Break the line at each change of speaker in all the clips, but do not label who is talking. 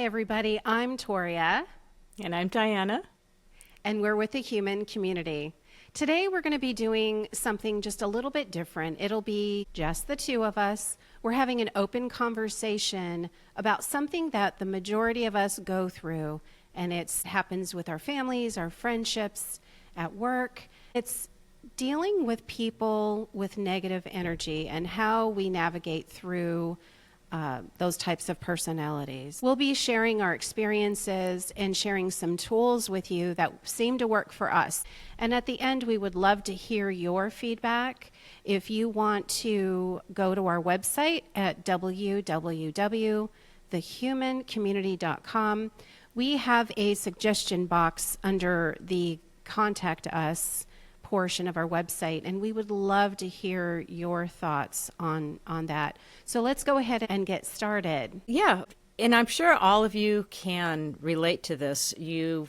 everybody. I'm Toria,
And I'm Diana.
and we're with the human community. Today, we're going to be doing something just a little bit different. It'll be just the two of us. We're having an open conversation about something that the majority of us go through, and it happens with our families, our friendships, at work. It's dealing with people with negative energy and how we navigate through those types of personalities. We'll be sharing our experiences and sharing some tools with you that seem to work for us. And at the end, we would love to hear your feedback. If you want to go to our website at www.thehumancommunity.com, we have a suggestion box under the Contact Us portion of our website, and we would love to hear your thoughts on that. So let's go ahead and get started.
Yeah, and I'm sure all of you can relate to this. You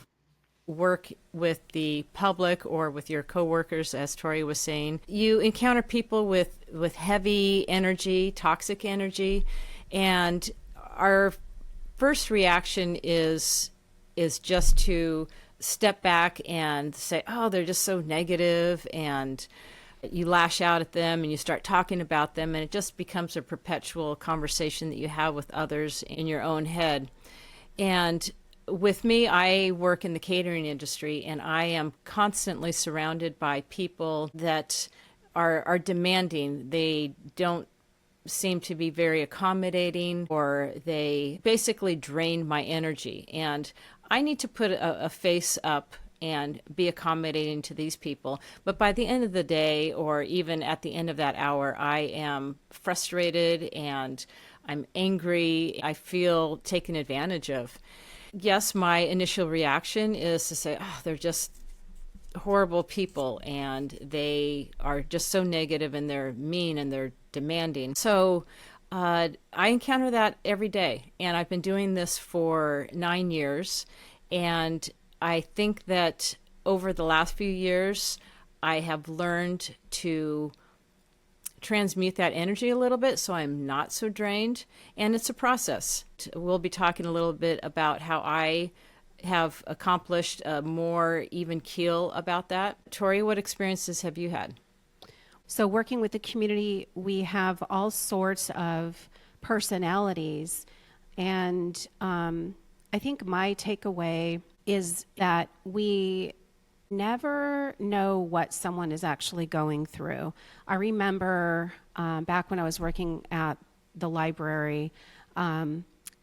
work with the public or with your coworkers, as Tori was saying. You encounter people with heavy energy, toxic energy, and our first reaction is just to step back and say, oh, they're just so negative, and you lash out at them and you start talking about them, and it just becomes a perpetual conversation that you have with others in your own head. And with me, I work in the catering industry, and I am constantly surrounded by people that are demanding. They don't seem to be very accommodating, or they basically drain my energy. And I need to put a face up and be accommodating to these people. But by the end of the day, or even at the end of that hour, I am frustrated and I'm angry. I feel taken advantage of. Yes, my initial reaction is to say, oh, they're just horrible people, and they are just so negative, and they're mean, and they're demanding. So I encounter that every day, and I've been doing this for 9 years, and I think that over the last few years, I have learned to transmute that energy a little bit so I'm not so drained, and it's a process. We'll be talking a little bit about how I have accomplished a more even keel about that. Tori, what experiences have you had?
So, working with the community, we have all sorts of personalities. And I think my takeaway is that we never know what someone is actually going through. I remember back when I was working at the library,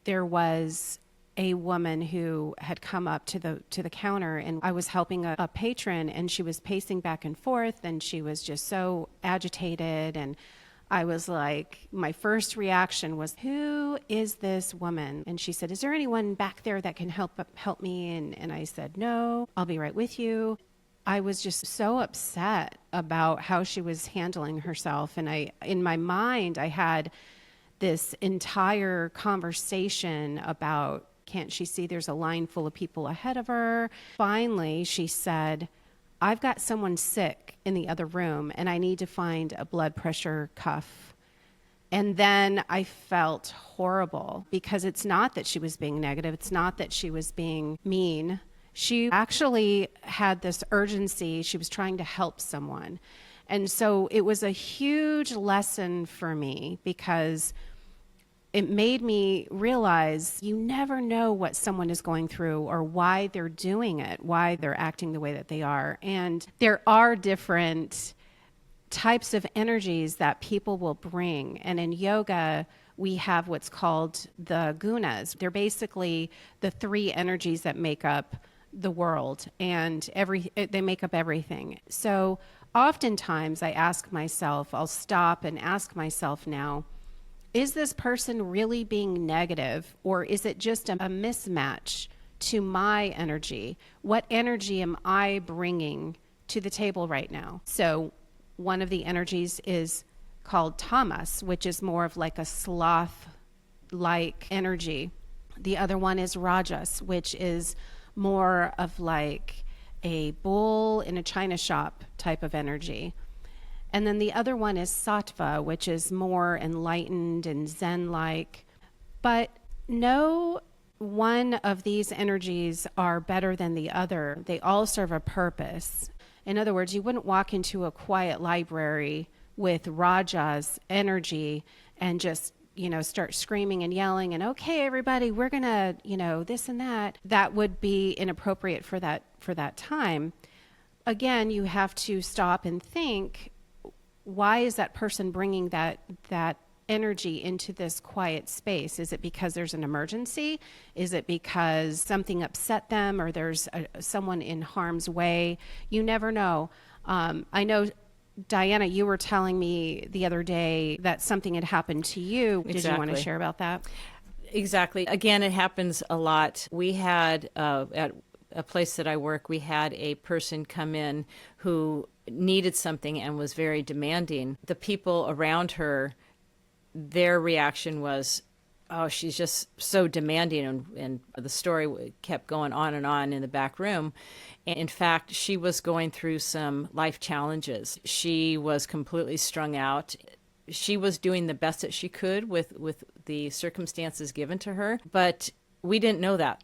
there was a woman who had come up to the counter, and I was helping a patron, and she was pacing back and forth, and she was just so agitated. And I was like, my first reaction was, who is this woman? And she said, is there anyone back there that can help me? And I said, no, I'll be right with you. I was just so upset about how she was handling herself. And in my mind, I had this entire conversation about, can't she see there's a line full of people ahead of her? Finally, she said, I've got someone sick in the other room, and I need to find a blood pressure cuff. And then I felt horrible, because it's not that she was being negative. It's not that she was being mean. She actually had this urgency. She was trying to help someone. And so it was a huge lesson for me, because it made me realize you never know what someone is going through or why they're doing it, why they're acting the way that they are. And there are different types of energies that people will bring. And in yoga, we have what's called the gunas. They're basically the three energies that make up the world, and they make up everything. So oftentimes I ask myself, I'll stop and ask myself now, is this person really being negative, or is it just a mismatch to my energy? What energy am I bringing to the table right now? So one of the energies is called tamas, which is more of like a sloth-like energy. The other one is rajas, which is more of like a bull in a china shop type of energy. And then the other one is sattva, which is more enlightened and zen-like. But no one of these energies are better than the other. They all serve a purpose. In other words, you wouldn't walk into a quiet library with Raja's energy and just, start screaming and yelling and, okay, everybody, we're going to, this and that. That would be inappropriate for that time. Again, you have to stop and think, why is that person bringing that energy into this quiet space? Is it because there's an emergency? Is it because something upset them, or there's someone in harm's way? You never know. I know, Diana, you were telling me the other day that something had happened to you. Did you want to share about that?
Exactly. Again, it happens a lot. We had, at a place that I work, we had a person come in who needed something and was very demanding. The people around her, their reaction was, oh, she's just so demanding. And the story kept going on and on in the back room. And in fact, she was going through some life challenges. She was completely strung out. She was doing the best that she could with the circumstances given to her. But we didn't know that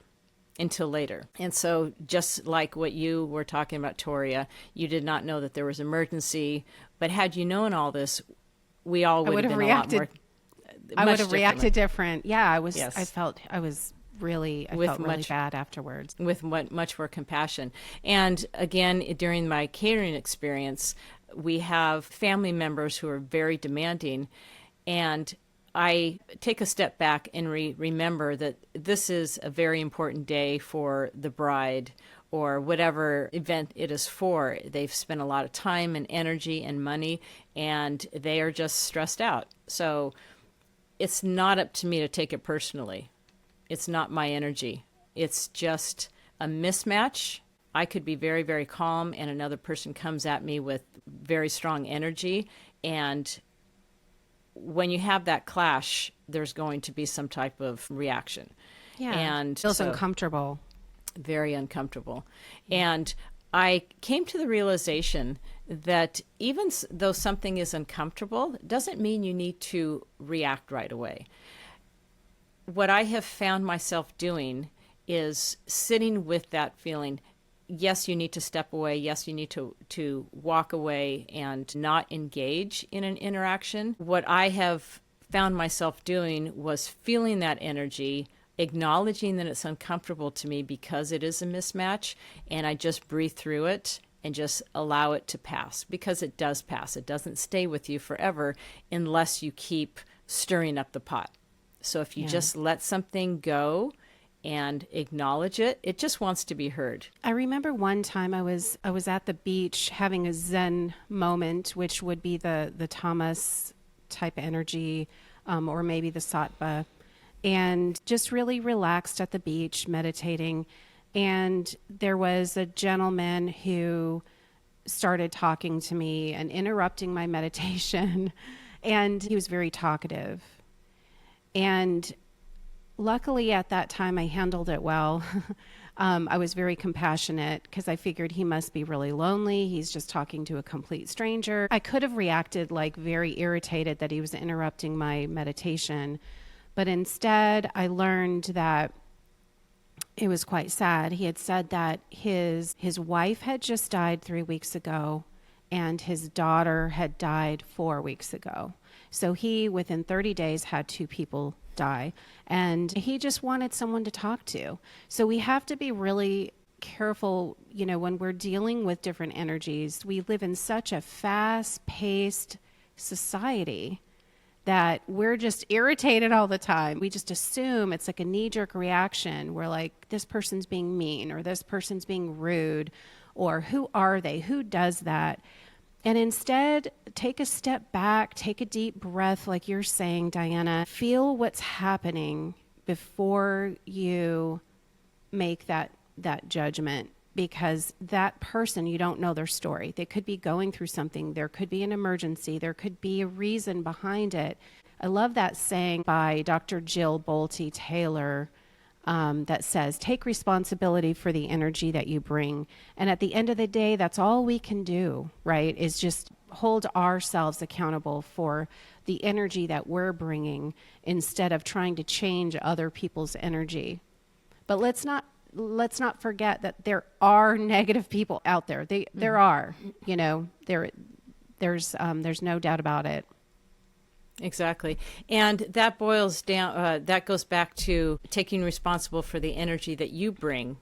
until later. And so just like what you were talking about, Toria, you did not know that there was emergency. But had you known all this, we all would have been
reacted,
a lot more.
I would have reacted different. Yeah, I was.
Yes.
I felt really bad afterwards.
With much more compassion. And again, during my catering experience, we have family members who are very demanding, and I take a step back and remember that this is a very important day for the bride or whatever event it is for. They've spent a lot of time and energy and money, and they are just stressed out. So it's not up to me to take it personally. It's not my energy. It's just a mismatch. I could be very, very calm, and another person comes at me with very strong energy. And when you have that clash, there's going to be some type of reaction.
Yeah,
and
it feels uncomfortable.
Very uncomfortable. And I came to the realization that even though something is uncomfortable, doesn't mean you need to react right away. What I have found myself doing is sitting with that feeling. Yes, you need to step away. Yes, you need to walk away and not engage in an interaction. What I have found myself doing was feeling that energy, acknowledging that it's uncomfortable to me because it is a mismatch, and I just breathe through it and just allow it to pass, because it does pass. It doesn't stay with you forever unless you keep stirring up the pot. So if you just let something go and acknowledge it, it just wants to be heard.
I remember one time I was at the beach having a Zen moment, which would be the tamas type energy, or maybe the sattva, and just really relaxed at the beach, meditating. And there was a gentleman who started talking to me and interrupting my meditation, and he was very talkative. And luckily at that time I handled it well. I was very compassionate because I figured he must be really lonely. He's just talking to a complete stranger. I could have reacted like very irritated that he was interrupting my meditation, but instead I learned that it was quite sad. He had said that his wife had just died 3 weeks ago, and his daughter had died 4 weeks ago. So he, within 30 days, had 2 people die, and he just wanted someone to talk to. So we have to be really careful, when we're dealing with different energies. We live in such a fast-paced society that we're just irritated all the time. We just assume it's like a knee-jerk reaction. We're like, this person's being mean, or this person's being rude, or who are they? Who does that? And instead, take a step back, take a deep breath, like you're saying, Diana. Feel what's happening before you make that judgment, because that person, you don't know their story. They could be going through something. There could be an emergency. There could be a reason behind it. I love that saying by Dr. Jill Bolte Taylor, that says, take responsibility for the energy that you bring. And at the end of the day, that's all we can do, right? Is just hold ourselves accountable for the energy that we're bringing instead of trying to change other people's energy. But let's not forget that there are negative people out there. There are, there's no doubt about it.
Exactly. And that boils down, that goes back to taking responsible for the energy that you bring.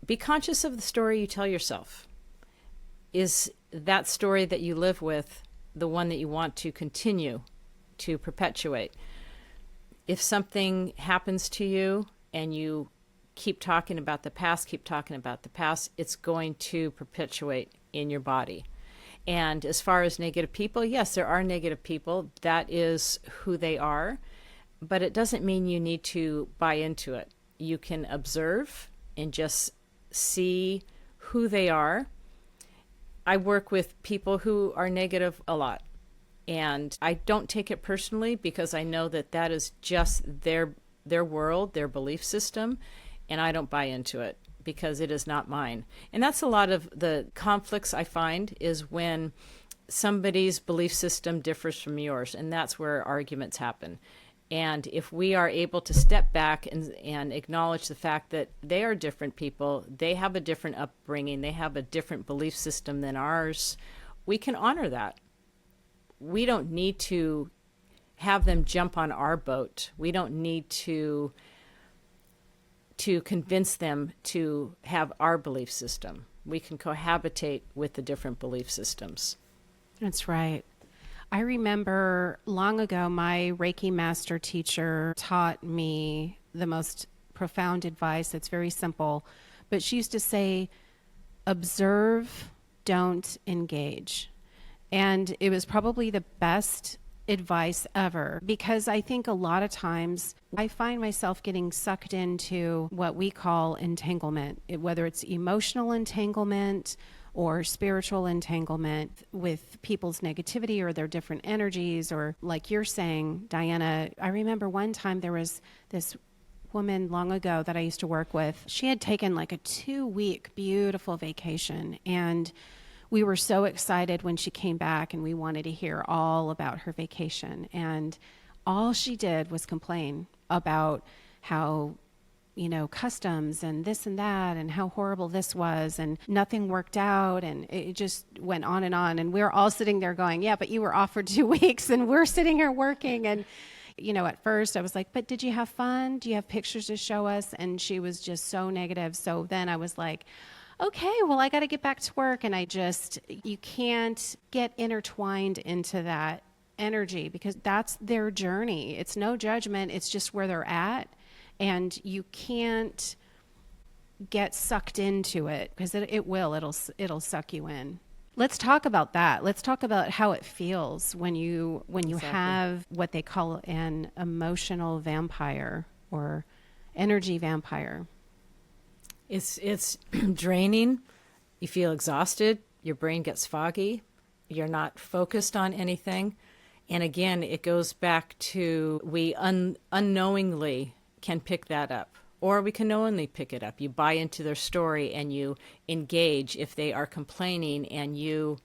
Be conscious of the story you tell yourself. Is that story that you live with the one that you want to continue to perpetuate? If something happens to you and you keep talking about the past, it's going to perpetuate in your body. And as far as negative people, yes, there are negative people. That is who they are. But it doesn't mean you need to buy into it. You can observe and just see who they are. I work with people who are negative a lot. And I don't take it personally because I know that that is just their world, their belief system. And I don't buy into it because it is not mine. And that's a lot of the conflicts I find is when somebody's belief system differs from yours. And that's where arguments happen. And if we are able to step back and acknowledge the fact that they are different people, they have a different upbringing, they have a different belief system than ours, we can honor that. We don't need to have them jump on our boat. We don't need to convince them to have our belief system. We can cohabitate with the different belief systems.
That's right. I remember long ago, my Reiki master teacher taught me the most profound advice. It's very simple, but she used to say, observe, don't engage. And it was probably the best advice ever, because I think a lot of times I find myself getting sucked into what we call entanglement, whether it's emotional entanglement or spiritual entanglement with people's negativity or their different energies, or like you're saying, Diana, I remember one time there was this woman long ago that I used to work with. She had taken like a 2-week beautiful vacation, and we were so excited when she came back and we wanted to hear all about her vacation. And all she did was complain about how, customs and this and that and how horrible this was and nothing worked out. And it just went on. And we were all sitting there going, yeah, but you were off for 2 weeks and we're sitting here working. And, at first I was like, but did you have fun? Do you have pictures to show us? And she was just so negative. So then I was like, okay, well, I got to get back to work. And you can't get intertwined into that energy because that's their journey. It's no judgment. It's just where they're at. And you can't get sucked into it because it'll suck you in. Let's talk about that. Let's talk about how it feels when you
Exactly.
have what they call an emotional vampire or energy vampire.
It's draining. You feel exhausted. Your brain gets foggy. You're not focused on anything. And again, it goes back to we unknowingly can pick that up. Or we can knowingly pick it up. You buy into their story and you engage if they are complaining, and you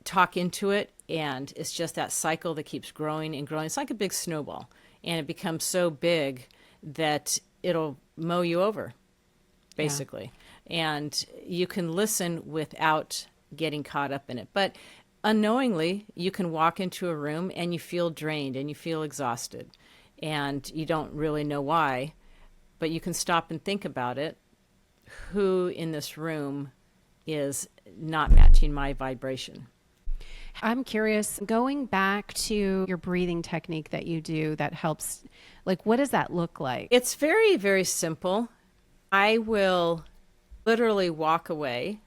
talk into it, and it's just that cycle that keeps growing and growing. It's like a big snowball, and it becomes so big that it'll mow you over, basically. Yeah. And you can listen without getting caught up in it. But unknowingly, you can walk into a room and you feel drained and you feel exhausted, and you don't really know why. But you can stop and think about it. Who in this room is not matching my vibration?
I'm curious, going back to your breathing technique that you do that helps, like, what does that look like?
It's very, very simple. I will literally walk away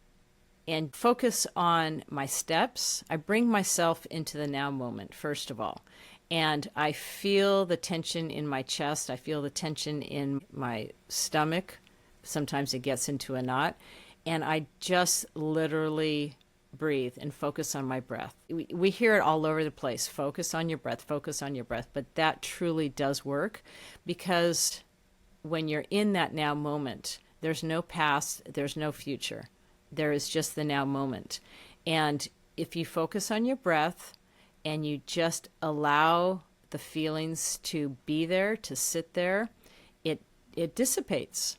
and focus on my steps. I bring myself into the now moment, first of all. And I feel the tension in my chest. I feel the tension in my stomach. Sometimes it gets into a knot. And I just literally breathe and focus on my breath. We hear it all over the place. Focus on your breath, focus on your breath. But that truly does work, because when you're in that now moment, there's no past, there's no future. There is just the now moment. And if you focus on your breath, and you just allow the feelings to be there, to sit there, it it dissipates.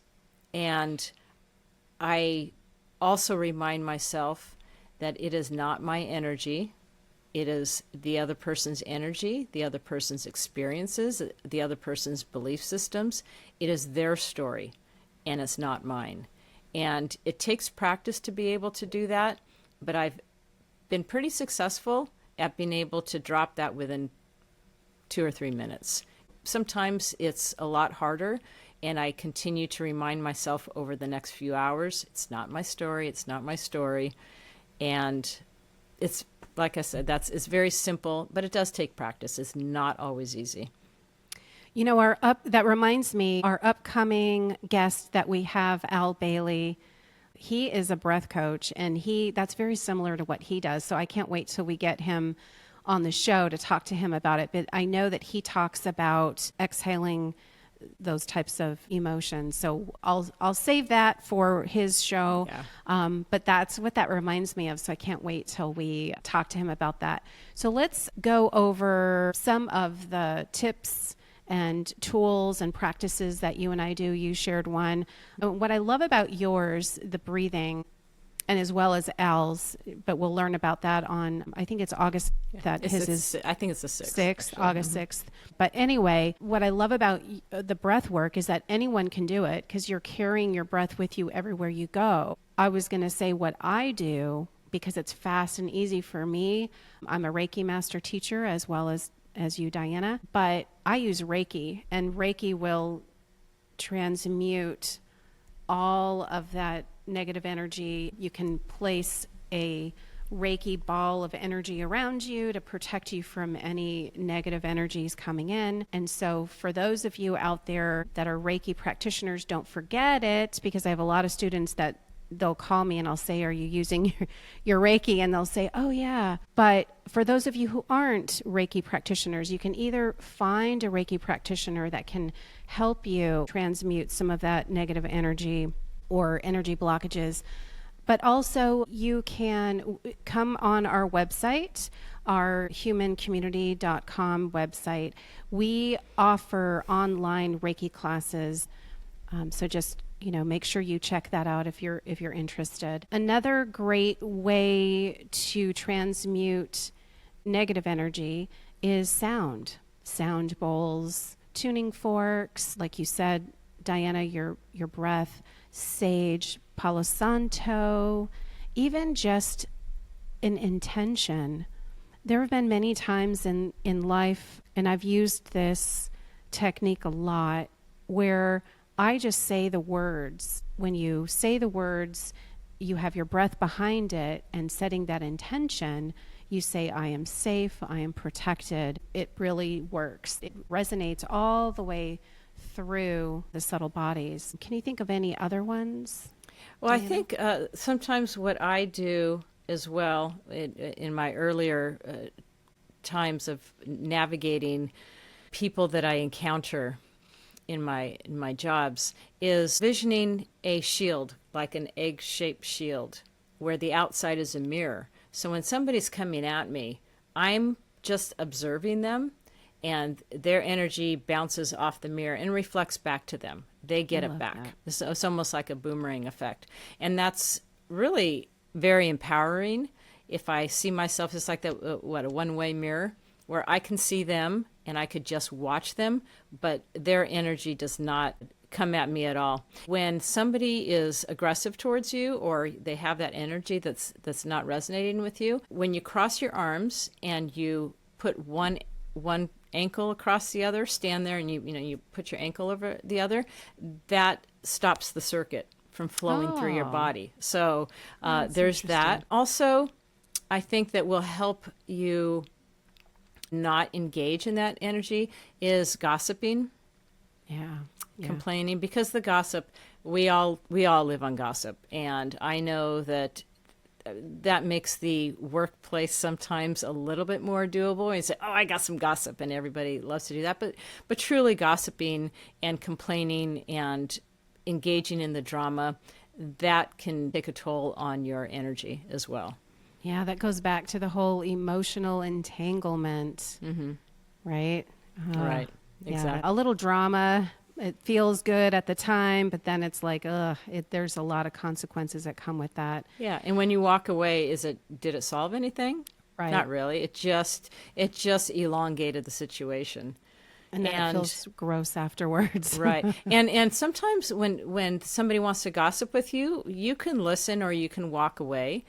And I also remind myself that it is not my energy. It is the other person's energy, the other person's experiences, the other person's belief systems. It is their story, and it's not mine. And it takes practice to be able to do that, but I've been pretty successful at being able to drop that within 2 or 3 minutes. Sometimes it's a lot harder, and I continue to remind myself over the next few hours, it's not my story, it's not my story. And it's, like I said, it's very simple, but it does take practice. It's not always easy.
You know, that reminds me, our upcoming guest that we have, Al Bailey, he is a breath coach, and that's very similar to what he does. So I can't wait till we get him on the show to talk to him about it. But I know that he talks about exhaling those types of emotions. So I'll save that for his show.
Yeah.
But that's what that reminds me of. So I can't wait till we talk to him about that. So let's go over some of the tips and tools and practices that you and I do. You shared one. What I love about yours, the breathing, and as well as Al's, but we'll learn about that on, I think it's August, that his is,
I think it's the 6th.
6th, August 6th. But anyway, what I love about the breath work is that anyone can do it because you're carrying your breath with you everywhere you go. I was going to say what I do because it's fast and easy for me. I'm a Reiki master teacher as well as you, Diana, but I use Reiki, and Reiki will transmute all of that negative energy. You can place a Reiki ball of energy around you to protect you from any negative energies coming in. And so for those of you out there that are Reiki practitioners, don't forget it, because I have a lot of students that they'll call me and I'll say, are you using your Reiki? And they'll say, oh yeah. But for those of you who aren't Reiki practitioners, you can either find a Reiki practitioner that can help you transmute some of that negative energy or energy blockages. But also you can come on our website, our humancommunity.com website. We offer online Reiki classes. So just, make sure you check that out if you're interested. Another great way to transmute negative energy is sound bowls, tuning forks, like you said, Diana, your breath, sage, Palo Santo, even just an intention. There have been many times in life, and I've used this technique a lot, where I just say the words. When you say the words, you have your breath behind it, and setting that intention, you say, I am safe, I am protected. It really works. It resonates all the way through the subtle bodies. Can you think of any other ones?
Well,
Diana?
I think sometimes what I do as well in my earlier times of navigating people that I encounter in my jobs is visioning a shield, like an egg-shaped shield, where the outside is a mirror. So when somebody's coming at me, I'm just observing them, and their energy bounces off the mirror and reflects back to them. They get it back. It's almost like a boomerang effect. And that's really very empowering. If I see myself as like a one-way mirror, where I can see them and I could just watch them, but their energy does not come at me at all. When somebody is aggressive towards you, or they have that energy that's not resonating with you, when you cross your arms and you put one ankle across the other, stand there, and you put your ankle over the other, that stops the circuit from flowing through your body. So there's that. Also, I think that will help you not engage in that energy is gossiping.
Yeah.
Complaining, because the gossip, we all live on gossip, and I know that makes the workplace sometimes a little bit more doable. And you say, oh, I got some gossip, and everybody loves to do that, but truly gossiping and complaining and engaging in the drama, that can take a toll on your energy as well.
Yeah, that goes back to the whole emotional entanglement, right?
Right, exactly.
Yeah, a little drama It feels good at the time, but then it's like, there's a lot of consequences that come with that.
Yeah, and when you walk away, did it solve anything?
Right.
Not really. It just elongated the situation.
And then it feels gross afterwards.
Right. And sometimes when somebody wants to gossip with you, you can listen or you can walk away.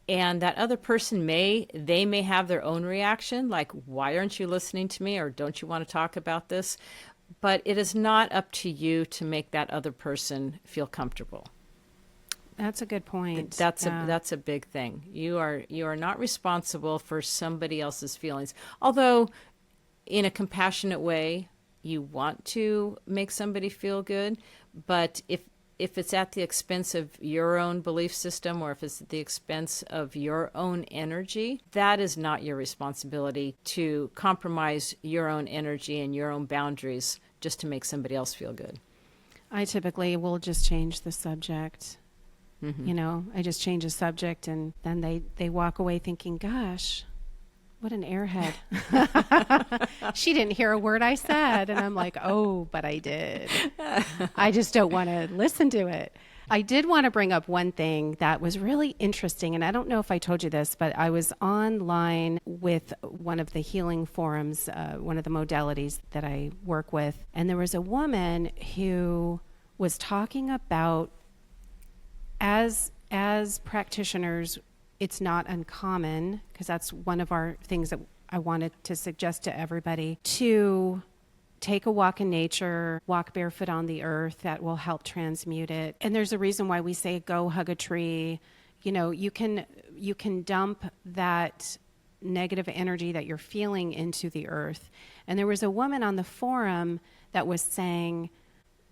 And that other person may have their own reaction, like, why aren't you listening to me? Or don't you want to talk about this? But it is not up to you to make that other person feel comfortable.
That's a good point.
That's a big thing. You are not responsible for somebody else's feelings. Although in a compassionate way, you want to make somebody feel good, but if it's at the expense of your own belief system or if it's at the expense of your own energy, that is not your responsibility to compromise your own energy and your own boundaries just to make somebody else feel good.
I typically will just change the subject. Mm-hmm. I just change the subject, and then they walk away thinking, gosh, what an airhead. She didn't hear a word I said. And I'm like, oh, but I did. I just don't want to listen to it. I did want to bring up one thing that was really interesting. And I don't know if I told you this, but I was online with one of the healing forums, one of the modalities that I work with. And there was a woman who was talking about, as practitioners, it's not uncommon, because that's one of our things that I wanted to suggest to everybody, to take a walk in nature, walk barefoot on the earth. That will help transmute it. And there's a reason why we say go hug a tree. You can dump that negative energy that you're feeling into the earth. And there was a woman on the forum that was saying,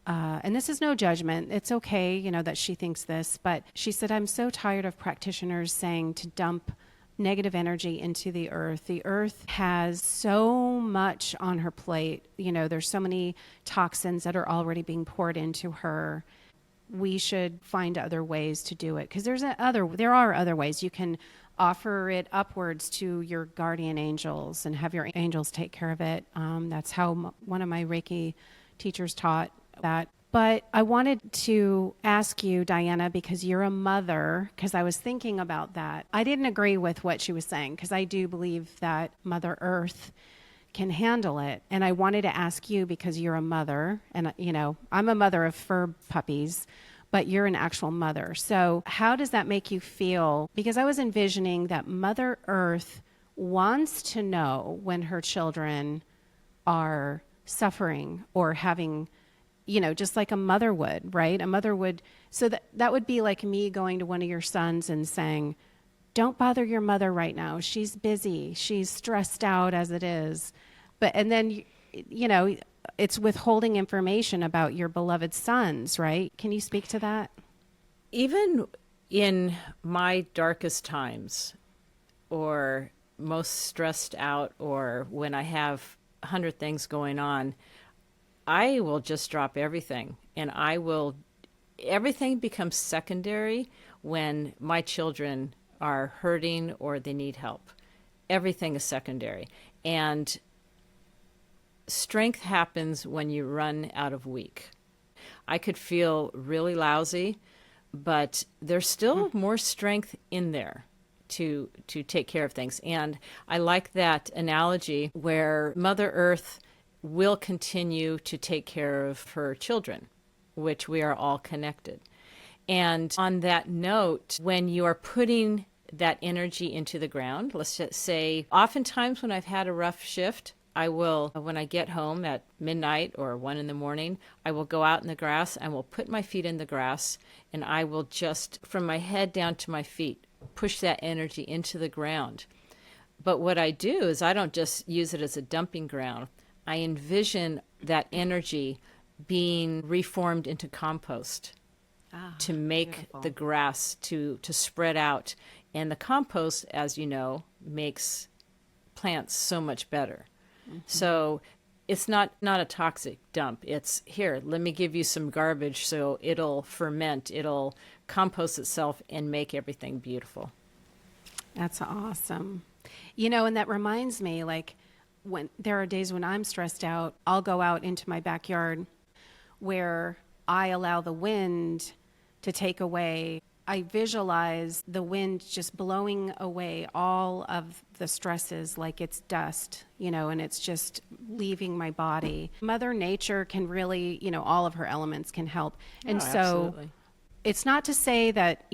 and this is no judgment, it's okay, that she thinks this, but she said, I'm so tired of practitioners saying to dump negative energy into the earth. The earth has so much on her plate. There's so many toxins that are already being poured into her. We should find other ways to do it, because there are other ways. You can offer it upwards to your guardian angels and have your angels take care of it. That's how one of my Reiki teachers taught that. But I wanted to ask you, Diana, because you're a mother, because I was thinking about that. I didn't agree with what she was saying, because I do believe that Mother Earth can handle it. And I wanted to ask you, because you're a mother, and I'm a mother of fur puppies, but you're an actual mother. So how does that make you feel? Because I was envisioning that Mother Earth wants to know when her children are suffering or having, just like a mother would, right? A mother would. So that would be like me going to one of your sons and saying, don't bother your mother right now. She's busy. She's stressed out as it is. And then, it's withholding information about your beloved sons, right? Can you speak to that?
Even in my darkest times, or most stressed out, or when I have 100 things going on, I will just drop everything, and everything becomes secondary when my children are hurting or they need help. Everything is secondary. And strength happens when you run out of weak. I could feel really lousy, but there's still more strength in there to take care of things. And I like that analogy where Mother Earth will continue to take care of her children, which we are all connected. And on that note, when you are putting that energy into the ground, let's just say, oftentimes when I've had a rough shift, I will, when I get home at midnight or 1 a.m, I will go out in the grass and will put my feet in the grass, and I will just, from my head down to my feet, push that energy into the ground. But what I do is I don't just use it as a dumping ground. I envision that energy being reformed into compost to make beautiful. The grass to spread out. And the compost, as you know, makes plants so much better. Mm-hmm. So it's not a toxic dump. It's, here, let me give you some garbage so it'll ferment, it'll compost itself and make everything beautiful.
That's awesome. And that reminds me, like, when there are days when I'm stressed out, I'll go out into my backyard where I allow the wind to take away. I visualize the wind just blowing away all of the stresses like it's dust, and it's just leaving my body. Mother Nature can really, all of her elements can help. And
Oh,
so
absolutely.
it's not to say that,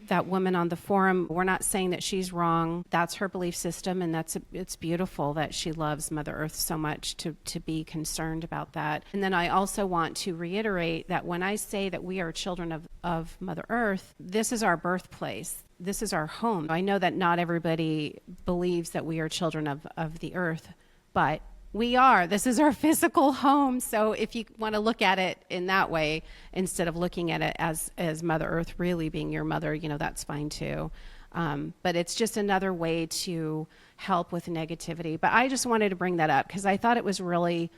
that woman on the forum, we're not saying that she's wrong. That's her belief system, and it's beautiful that she loves Mother Earth so much to be concerned about that. And then I also want to reiterate that when I say that we are children of Mother Earth, this is our birthplace. This is our home. I know that not everybody believes that we are children of the earth, but we are. This is our physical home. So if you want to look at it in that way, instead of looking at it as Mother Earth really being your mother, that's fine too. But it's just another way to help with negativity. But I just wanted to bring that up because I thought it was really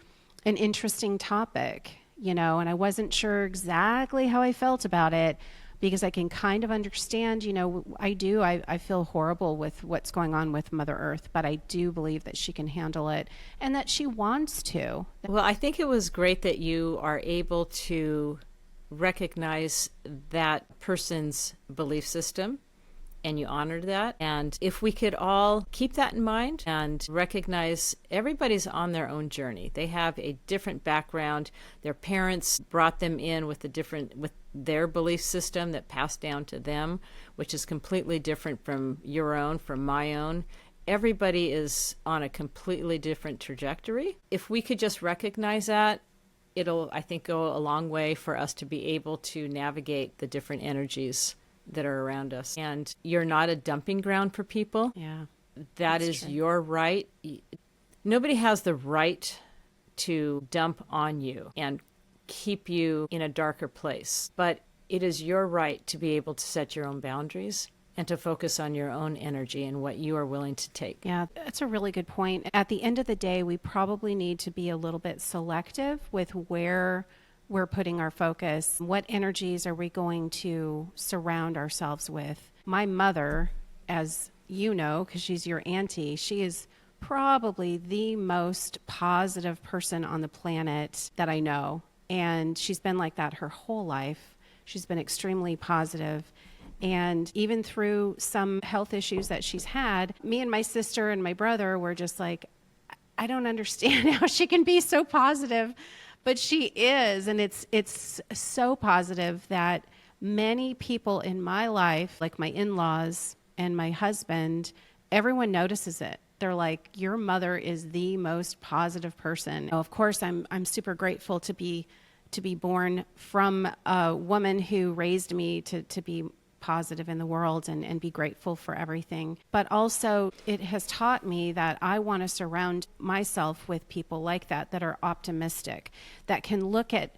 an interesting topic, and I wasn't sure exactly how I felt about it, because I can kind of understand, I feel horrible with what's going on with Mother Earth, but I do believe that she can handle it and that she wants to.
Well, I think it was great that you are able to recognize that person's belief system and you honored that. And if we could all keep that in mind and recognize everybody's on their own journey. They have a different background. Their parents brought them in with their belief system that passed down to them, which is completely different from your own, from my own. Everybody is on a completely different trajectory. If we could just recognize that, it'll, I think, go a long way for us to be able to navigate the different energies that are around us. And you're not a dumping ground for people.
Yeah.
That is true. Your right. Nobody has the right to dump on you and keep you in a darker place. But it is your right to be able to set your own boundaries and to focus on your own energy and what you are willing to take.
Yeah, that's a really good point. At the end of the day, we probably need to be a little bit selective with where we're putting our focus. What energies are we going to surround ourselves with? My mother, as you know, because she's your auntie, she is probably the most positive person on the planet that I know. And she's been like that her whole life. She's been extremely positive. And even through some health issues that she's had, me and my sister and my brother were just like, I don't understand how she can be so positive. But she is, and it's so positive that many people in my life, like my in-laws and my husband, everyone notices it. They're like, your mother is the most positive person. Of course, I'm super grateful to be born from a woman who raised me to be positive in the world and be grateful for everything. But also it has taught me that I want to surround myself with people like that are optimistic, that can look at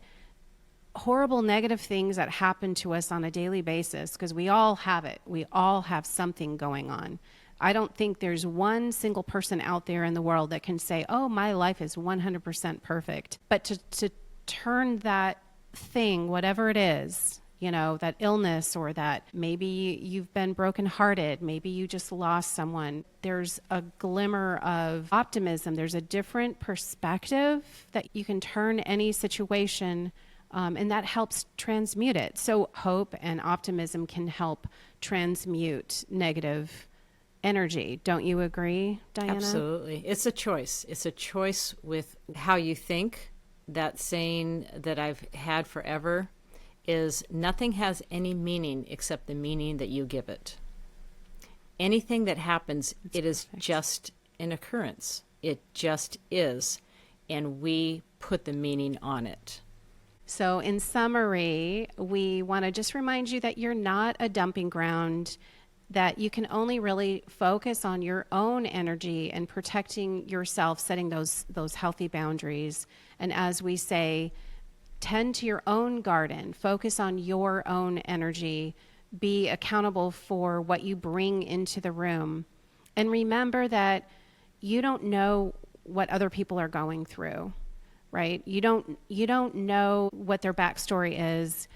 horrible negative things that happen to us on a daily basis, because we all have it. We all have something going on. I don't think there's one single person out there in the world that can say, oh, my life is 100% perfect. But to turn that thing, whatever it is, that illness, or that maybe you've been brokenhearted, maybe you just lost someone, there's a glimmer of optimism. There's a different perspective that you can turn any situation, and that helps transmute it. So hope and optimism can help transmute negative energy. Don't you agree, Diana?
Absolutely. It's a choice. It's a choice with how you think. That saying that I've had forever is nothing has any meaning except the meaning that you give it. Anything that happens, it is just an occurrence. It just is. And we put the meaning on it.
So in summary, we want to just remind you that you're not a dumping ground, that you can only really focus on your own energy and protecting yourself, setting those healthy boundaries. And as we say, tend to your own garden, focus on your own energy, be accountable for what you bring into the room. And remember that you don't know what other people are going through, right? You don't know what their backstory is.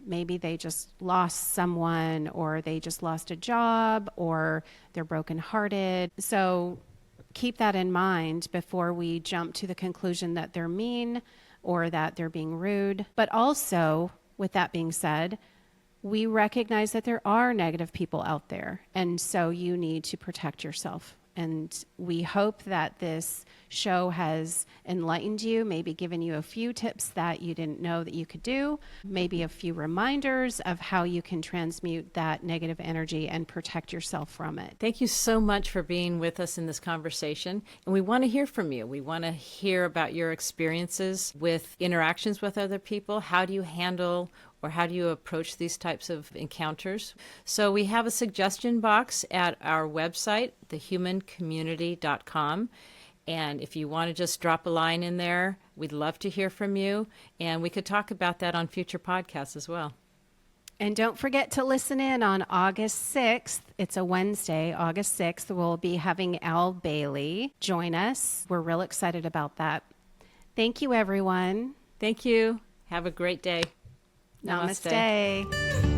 Maybe they just lost someone, or they just lost a job, or they're brokenhearted. So keep that in mind before we jump to the conclusion that they're mean, or that they're being rude. But also, with that being said, we recognize that there are negative people out there, and so you need to protect yourself. And we hope that this show has enlightened you, maybe given you a few tips that you didn't know that you could do, maybe a few reminders of how you can transmute that negative energy and protect yourself from it.
Thank you so much for being with us in this conversation. And we want to hear from you. We want to hear about your experiences with interactions with other people. How do you handle or how do you approach these types of encounters? So we have a suggestion box at our website, thehumancommunity.com. And if you want to just drop a line in there, we'd love to hear from you. And we could talk about that on future podcasts as well.
And don't forget to listen in on August 6th. It's a Wednesday, August 6th. We'll be having Al Bailey join us. We're real excited about that. Thank you, everyone.
Thank you. Have a great day.
Namaste.